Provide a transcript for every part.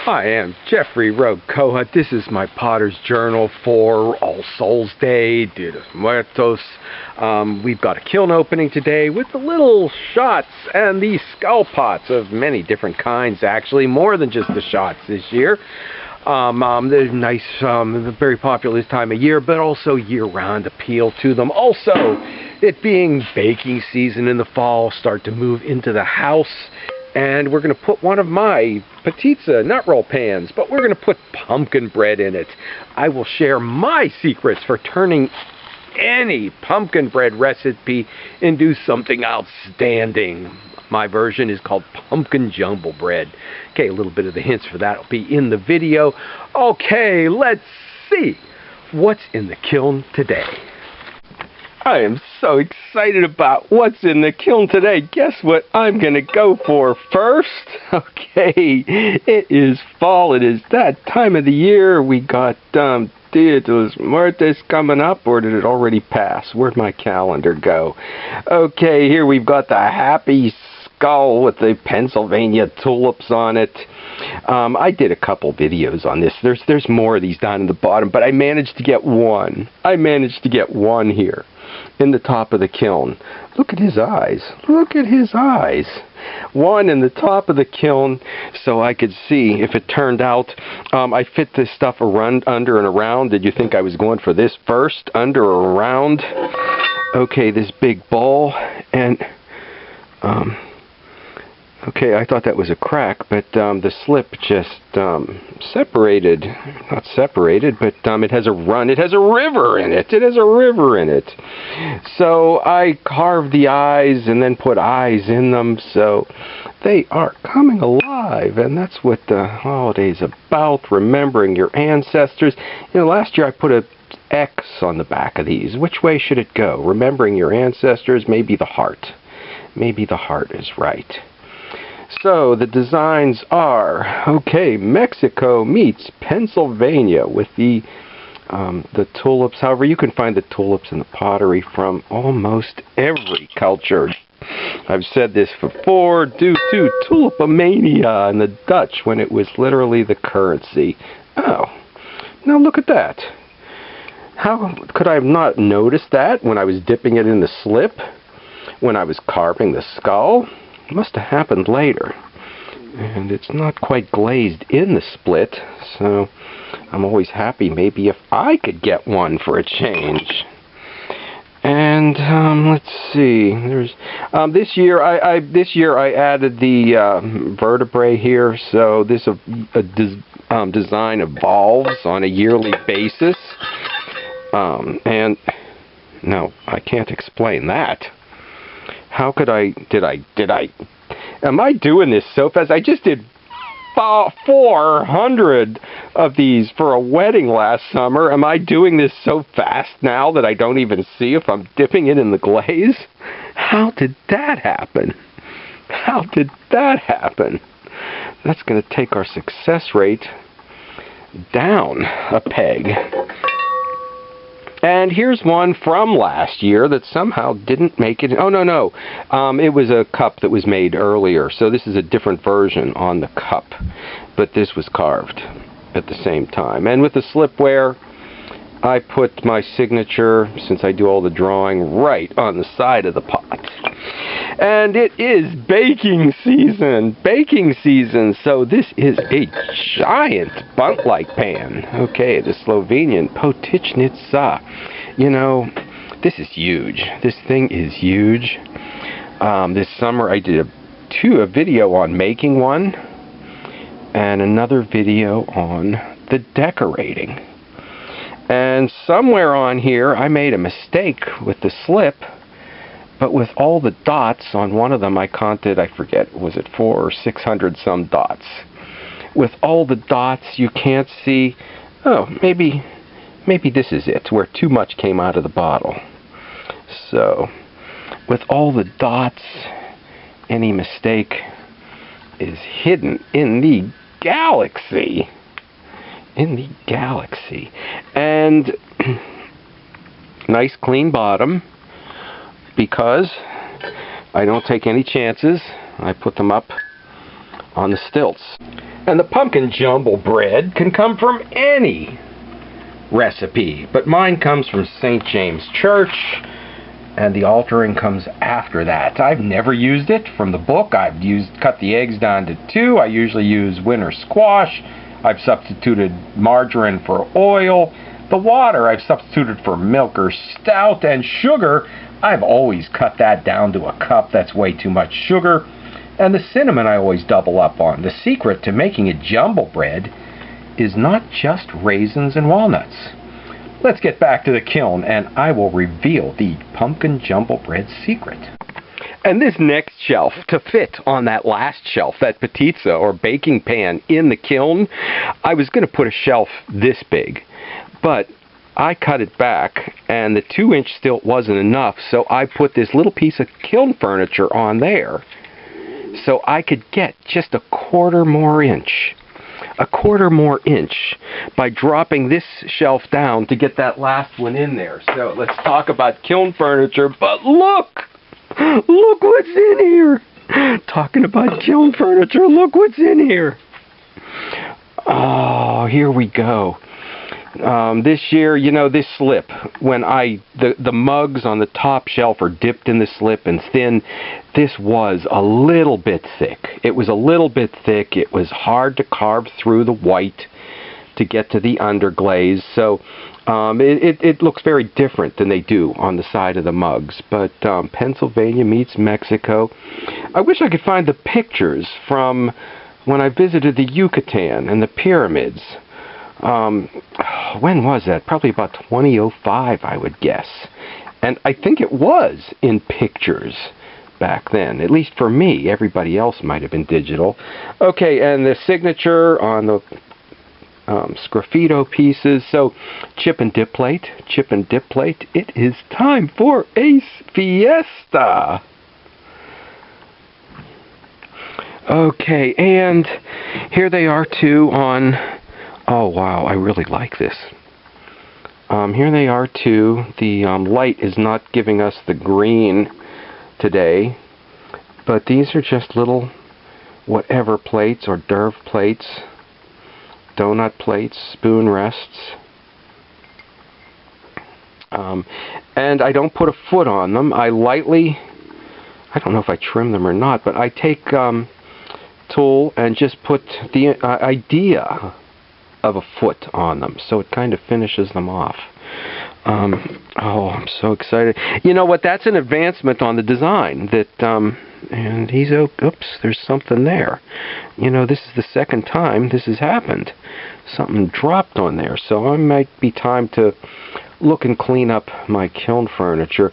I am Jeffrey Rocoa. This is my Potter's Journal for All Souls Day, Dia de Muertos. We've got a kiln opening today with the little shots and the skull pots of many different kinds, actually, more than just the shots this year. They're nice, very popular this time of year, but also year-round appeal to them. Also, it being baking season in the fall, start to move into the house. And we're going to put one of my pizza nut roll pans, but we're going to put pumpkin bread in it. I will share my secrets for turning any pumpkin bread recipe into something outstanding. My version is called Pumpkin Jumble Bread. Okay, a little bit of the hints for that will be in the video. Okay, let's see what's in the kiln today. I am so excited about what's in the kiln today. Guess what I'm going to go for first? Okay, it is fall. It is that time of the year. We got Dia de Muertos coming up, or did it already pass? Where'd my calendar go? Okay, here we've got the happy skull with the Pennsylvania tulips on it. I did a couple videos on this. There's more of these down in the bottom, but I managed to get one. I managed to get one here in the top of the kiln. Look at his eyes. Look at his eyes. One in the top of the kiln so I could see if it turned out. I fit this stuff around, under and around. Did you think I was going for this first? Under or around? Okay, this big ball. And okay, I thought that was a crack, but the slip just separated. Not separated, but it has a run. It has a river in it. It has a river in it. So I carved the eyes and then put eyes in them, so they are coming alive. And that's what the holiday's about, remembering your ancestors. You know, last year I put a X on the back of these. Which way should it go? Remembering your ancestors, maybe the heart. Maybe the heart is right. So the designs are, okay, Mexico meets Pennsylvania with the tulips. However, you can find the tulips and the pottery from almost every culture. I've said this before, due to tulipomania in the Dutch, when it was literally the currency. Oh, now look at that. How could I have not noticed that when I was dipping it in the slip, when I was carving the skull? It must have happened later. And it's not quite glazed in the split, so I'm always happy maybe if I could get one for a change. And let's see. There's this year I added the vertebrae here, so this design evolves on a yearly basis. And no, I can't explain that. How could am I doing this so fast? I just did 400 of these for a wedding last summer. Am I doing this so fast now that I don't even see if I'm dipping it in the glaze? How did that happen? How did that happen? That's going to take our success rate down a peg. And here's one from last year that somehow didn't make it. Oh, no. It was a cup that was made earlier. So this is a different version on the cup. But this was carved at the same time. And with the slipware, I put my signature, since I do all the drawing, right on the side of the pot. And it is baking season. Baking season. So this is a giant bunt-like pan. Okay, the Slovenian Potichnica. You know, this is huge. This thing is huge. This summer I did a video on making one and another video on the decorating. And somewhere on here I made a mistake with the slip. But with all the dots on one of them, I counted, I forget, was it 400 or 600 some dots? With all the dots, you can't see, oh, maybe this is it, where too much came out of the bottle. So, with all the dots, any mistake is hidden in the galaxy. In the galaxy. And nice clean bottom. Because I don't take any chances. I put them up on the stilts. And the pumpkin jumble bread can come from any recipe, but mine comes from St. James Church, and the altering comes after that. I've never used it from the book. I've cut the eggs down to 2. I usually use winter squash. I've substituted margarine for oil. The water I've substituted for milk or stout, and sugar, I've always cut that down to a cup. That's way too much sugar. And the cinnamon I always double up on. The secret to making a jumble bread is not just raisins and walnuts. Let's get back to the kiln, and I will reveal the pumpkin jumble bread secret. And this next shelf, to fit on that last shelf, that pizza or baking pan in the kiln, I was going to put a shelf this big, but I cut it back, and the 2-inch still wasn't enough, so I put this little piece of kiln furniture on there, so I could get just a quarter more inch by dropping this shelf down to get that last one in there. So let's talk about kiln furniture, but look what's in here. Talking about kiln furniture, look what's in here. Oh, here we go. This year, you know, this slip, when the mugs on the top shelf are dipped in the slip and thin, this was a little bit thick. It was a little bit thick. It was hard to carve through the white to get to the underglaze. So it looks very different than they do on the side of the mugs. But Pennsylvania meets Mexico. I wish I could find the pictures from when I visited the Yucatan and the pyramids. When was that? Probably about 2005, I would guess. And I think it was in pictures back then, at least for me. Everybody else might have been digital. Okay, and the signature on the sgraffito pieces. So, chip and dip plate. It is time for a fiesta. Okay, and here they are too on... Oh wow, I really like this. Here they are too. The light is not giving us the green today, but these are just little whatever plates or d'oeuvre plates, donut plates, spoon rests. And I don't put a foot on them. I lightly, I don't know if I trim them or not, but I take tool and just put the idea of a foot on them, so it kind of finishes them off. Oh, I'm so excited. You know what, that's an advancement on the design. That and he's, oops, there's something there. You know, this is the second time this has happened. Something dropped on there, so it might be time to look and clean up my kiln furniture.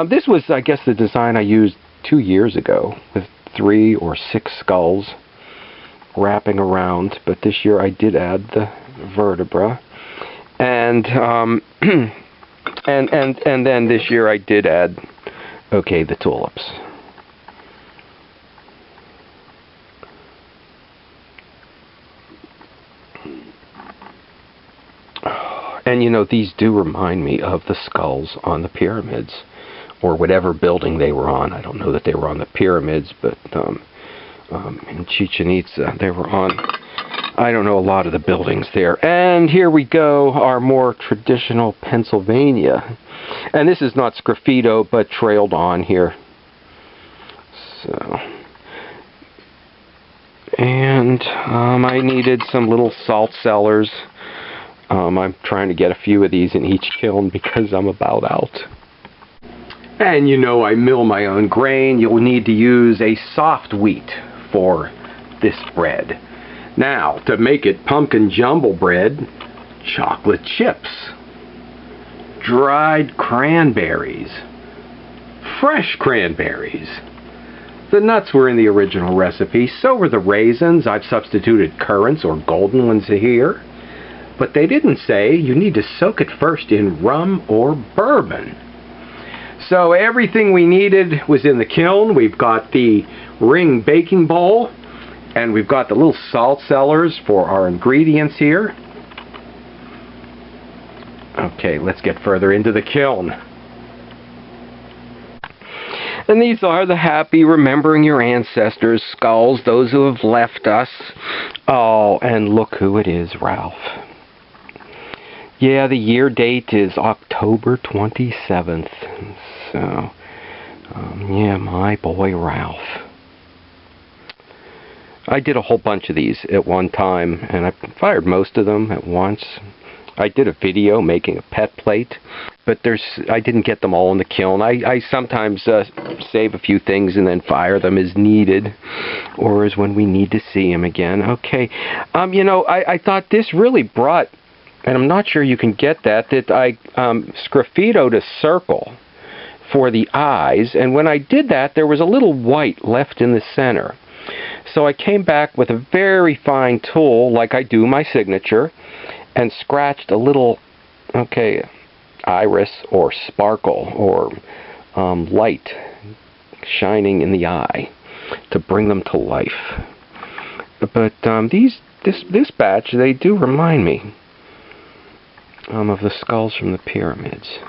This was, I guess, the design I used 2 years ago with 3 or 6 skulls wrapping around, but this year I did add the vertebra, and and then this year I did add, okay, the tulips. And you know, these do remind me of the skulls on the pyramids, or whatever building they were on. I don't know that they were on the pyramids, but in Chichen Itza, they were on, I don't know, a lot of the buildings there. And here we go, our more traditional Pennsylvania. And this is not sgraffito, but trailed on here. So, and I needed some little salt cellars. I'm trying to get a few of these in each kiln because I'm about out. And you know, I mill my own grain. You'll need to use a soft wheat for this bread. Now, to make it pumpkin jumble bread, chocolate chips, dried cranberries, fresh cranberries. The nuts were in the original recipe, so were the raisins. I've substituted currants or golden ones here. But they didn't say you need to soak it first in rum or bourbon. So everything we needed was in the kiln. We've got the ring baking bowl, and we've got the little salt cellars for our ingredients here. Okay, let's get further into the kiln. And these are the happy remembering your ancestors skulls, those who have left us. Oh, and look who it is, Ralph. Yeah, the year date is October 27th. So, yeah, my boy Ralph. I did a whole bunch of these at one time, and I fired most of them at once. I did a video making a pet plate, but I didn't get them all in the kiln. I sometimes save a few things and then fire them as needed, or as when we need to see them again. Okay, you know, I thought this really brought, and I'm not sure you can get that I sgraffitoed a circle for the eyes, and when I did that, there was a little white left in the center. So I came back with a very fine tool, like I do my signature, and scratched a little, iris or sparkle or light shining in the eye to bring them to life. But this batch, they do remind me of the skulls from the pyramids.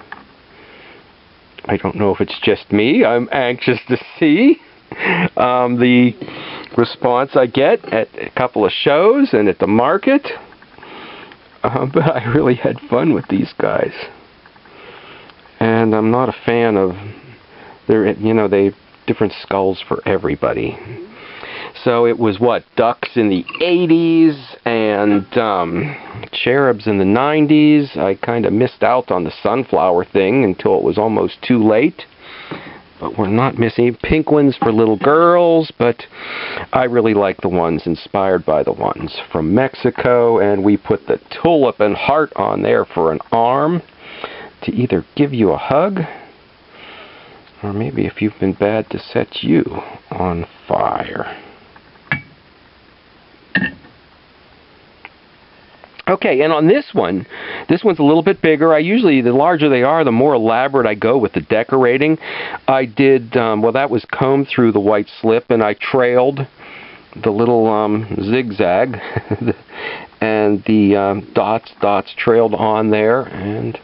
I don't know if it's just me. I'm anxious to see the response I get at a couple of shows and at the market. But I really had fun with these guys. And I'm not a fan of they have different skulls for everybody. So it was ducks in the 80s and cherubs in the 90s. I kind of missed out on the sunflower thing until it was almost too late. But we're not missing penguins for little girls, but I really like the ones inspired by the ones from Mexico, and we put the tulip and heart on there for an arm to either give you a hug, or maybe if you've been bad, to set you on fire. Okay, and on this one's a little bit bigger. The larger they are, the more elaborate I go with the decorating. I did, that was combed through the white slip, and I trailed the little zigzag, and the dots trailed on there, and,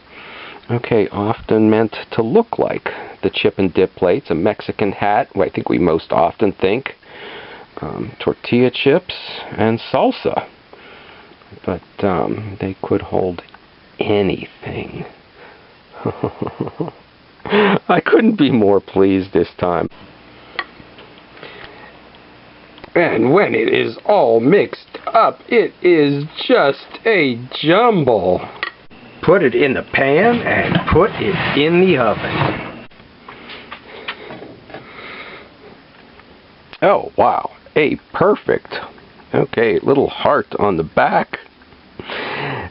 often meant to look like the chip and dip plates, a Mexican hat, I think we most often think, tortilla chips, and salsa. But they could hold anything. I couldn't be more pleased this time. And when it is all mixed up, it is just a jumble. Put it in the pan and put it in the oven. Oh, wow. A perfect. Little heart on the back.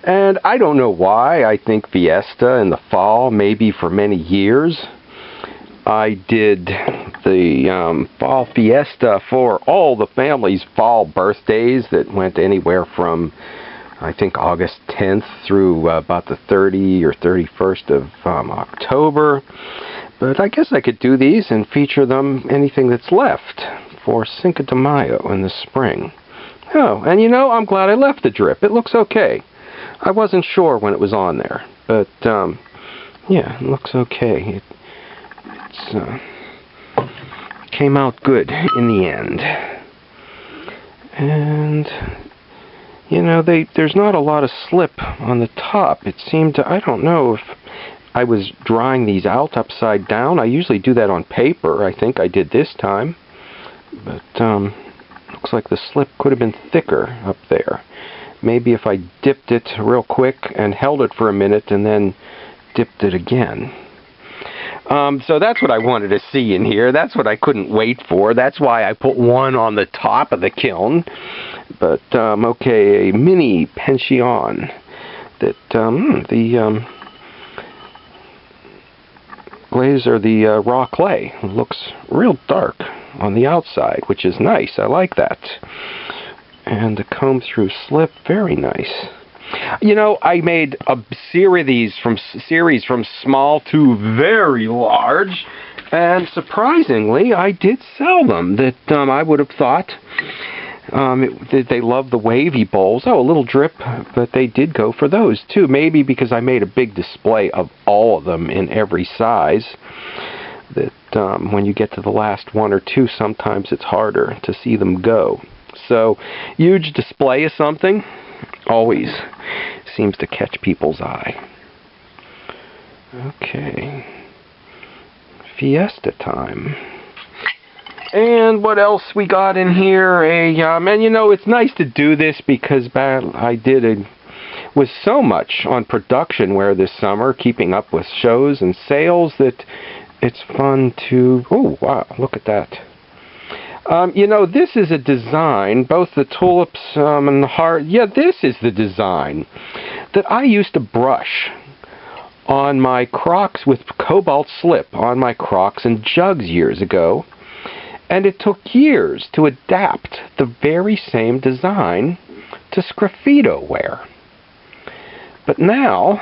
And I don't know why. I think Fiesta in the fall, maybe for many years. I did the fall Fiesta for all the family's fall birthdays that went anywhere from, I think, August 10th through about the 30th or 31st of October. But I guess I could do these and feature them, anything that's left, for Cinco de Mayo in the spring. Oh, and I'm glad I left the drip. It looks okay. I wasn't sure when it was on there, but yeah, it looks okay. It came out good in the end. And there's not a lot of slip on the top. It seemed I don't know if I was drawing these out upside down. I usually do that on paper. I think I did this time, but looks like the slip could have been thicker up there. Maybe if I dipped it real quick and held it for a minute and then dipped it again. So that's what I wanted to see in here. That's what I couldn't wait for. That's why I put one on the top of the kiln. But, a mini pension that the glaze, or the raw clay, looks real dark on the outside, which is nice. I like that. And the comb through slip, very nice. I made a series from small to very large, and surprisingly, I did sell them. That I would have thought they love the wavy bowls. Oh, a little drip, but they did go for those too. Maybe because I made a big display of all of them in every size. That when you get to the last one or two, sometimes it's harder to see them go. So, huge display of something always seems to catch people's eye. Okay. Fiesta time. And what else we got in here? And you know, it's nice to do this because I was so much on production ware this summer, keeping up with shows and sales, that it's fun to... Oh, wow, look at that. You know, this is a design, both the tulips and the heart. Yeah, this is the design that I used to brush on my Crocs with cobalt slip on my Crocs and jugs years ago. And it took years to adapt the very same design to sgraffito ware. But now,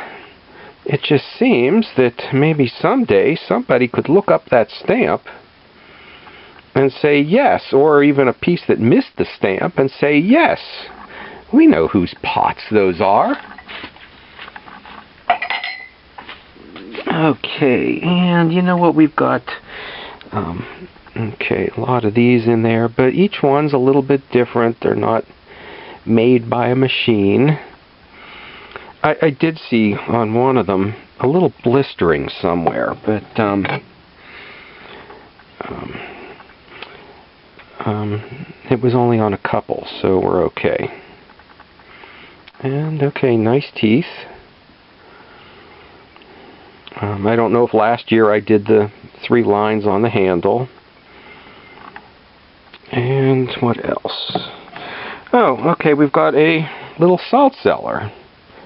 it just seems that maybe someday somebody could look up that stamp and say yes, or even a piece that missed the stamp and say yes, we know whose pots those are. Okay, and you know what, we've got okay, a lot of these in there, but each one's a little bit different. They're not made by a machine. I did see on one of them a little blistering somewhere, but it was only on a couple, so we're okay. And okay, nice teeth. I don't know if last year I did the 3 lines on the handle. And what else? Oh, okay, we've got a little salt cellar.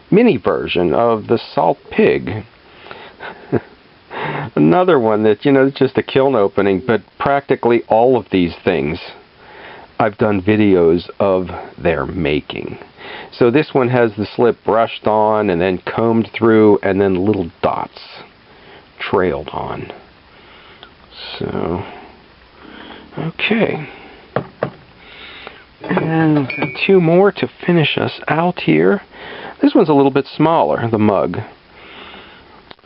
Mini version of the salt pig. Another one that, you know, it's just a kiln opening, but practically all of these things I've done videos of their making. So this one has the slip brushed on and then combed through and then little dots trailed on. So, okay. And 2 more to finish us out here. This one's a little bit smaller, the mug.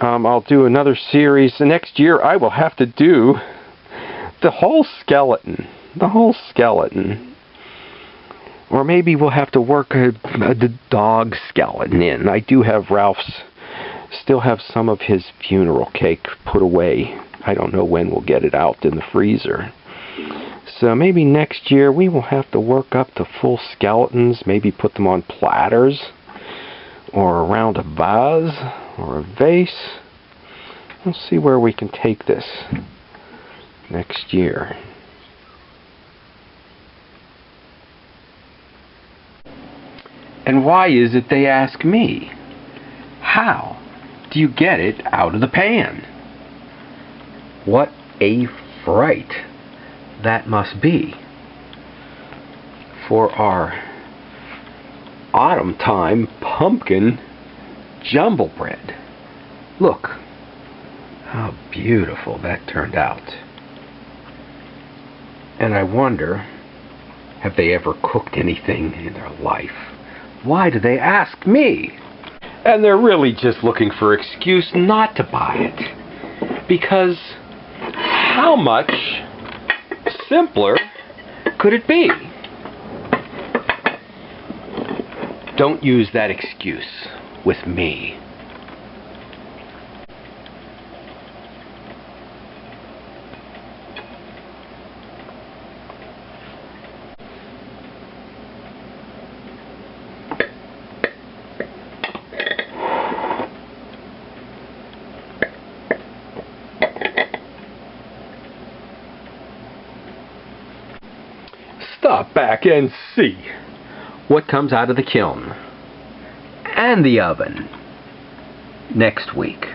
I'll do another series. The next year I will have to do the whole skeleton. The whole skeleton. Or maybe we'll have to work the dog skeleton in. I do have Ralph's, still have some of his funeral cake put away. I don't know when we'll get it out in the freezer. So maybe next year we will have to work up the full skeletons, maybe put them on platters, or around a vase, or a vase. We'll see where we can take this next year. And why is it they ask me? How do you get it out of the pan? What a fright that must be for our autumn time pumpkin jumble bread. Look how beautiful that turned out. And I wonder, have they ever cooked anything in their life? Why do they ask me? And they're really just looking for an excuse not to buy it. Because how much simpler could it be? Don't use that excuse with me. Stop back and see what comes out of the kiln and the oven next week.